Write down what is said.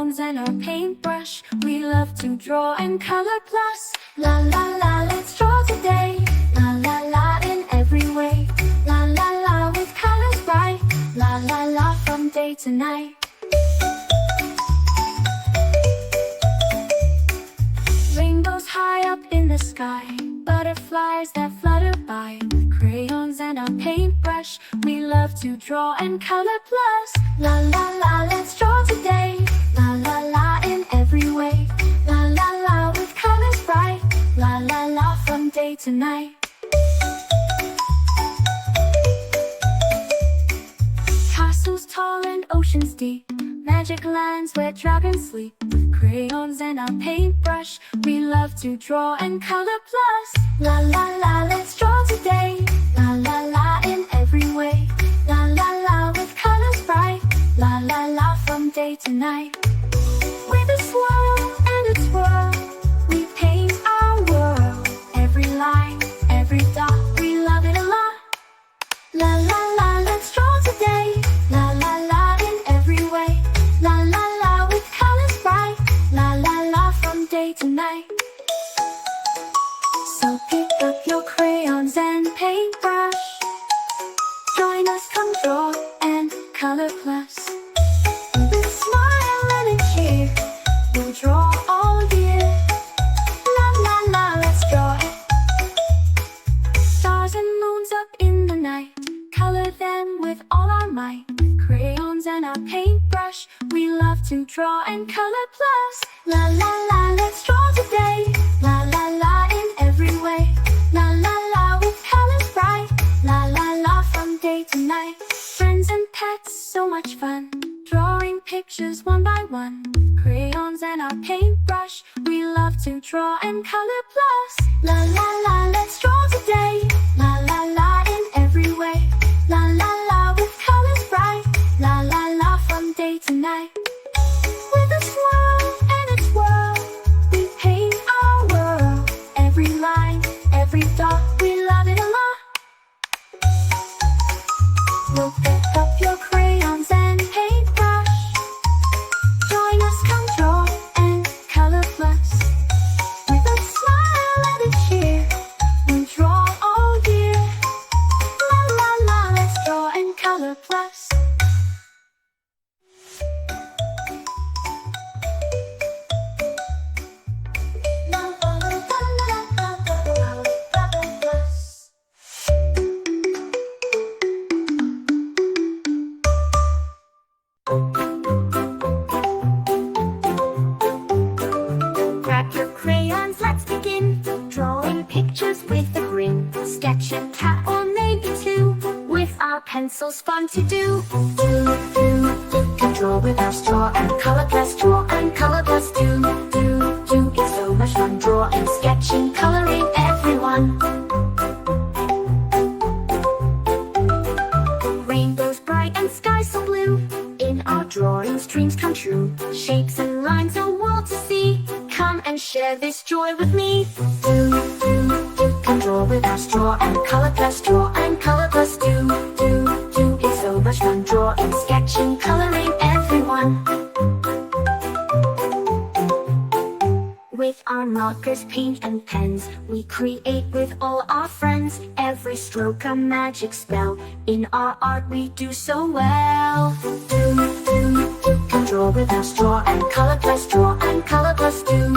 crayons and our paintbrush. We love to draw and color plus. La la la, let's draw today. La la la, in every way. La la la, with colors bright. La la la, from day to night. Rainbows high up in the sky, butterflies that flutter by. With crayons and our paintbrush, we love to draw and color plus. La la la, let's draw today. La la la, in every way. La la la, with colors bright. La la la, from day to night. Castles tall and oceans deep, magic lands where dragons sleep. With crayons and our paintbrush, we love to draw and color plus. La la la, let's draw today. La la la, in every way. La la la, with colors bright. La la la, from day to night. With a swirl and a twirl, we paint our world. Every line, every dot, we love it a lot. La la la, let's draw today. La la la, in every way. La la la, with colors bright. La la la, from day to night. So pick up your crayons and paintbrush. Join us, come draw and color plus. With a smile and a cheer, we'll draw all year. La la la, let's draw it. Stars and moons up in the night, color them with all our might. With crayons and our paintbrush, we love to draw and color plus. La la la, let's draw today. La la la, in every way. La la la, with colors bright. La la la, from day to night. Friends and pets, so much fun, drawing pictures one by one. With crayons and our paintbrush, we love to draw and color plus. La la la, let's draw today. La la la, in every way. La la la, with colors bright. La la la, from day to night. With a swirl and a twirl, we paint our world. Every line, every dot, we love it a lot. We'll pick up your crayons and paintbrush. Join us, come draw and color plus. With a smile and a cheer, we'll draw all year. La la la, let's draw and color plus. La la la la la la la plus. Grab your crayons, let's begin. Drawing pictures with a grin. Sketch a cat or maybe two. With our pencils, fun to do. Can draw with our straw and color plus. Draw and color plus. Do. It's so much fun drawing, sketching, coloring everyone. Rainbows bright and skies so blue. In our drawings, dreams come true. Shapes and lines, a world to see. Come and share this joy with me. Can draw with our straw and color plus. Draw and color plus. Do. It's so much fun drawing, sketching, coloring everyone. With our markers, paint and pens, we create with all our friends. Every stroke a magic spell. In our art we do so well. Can draw with our straw and color plus. Draw and color plus. Do.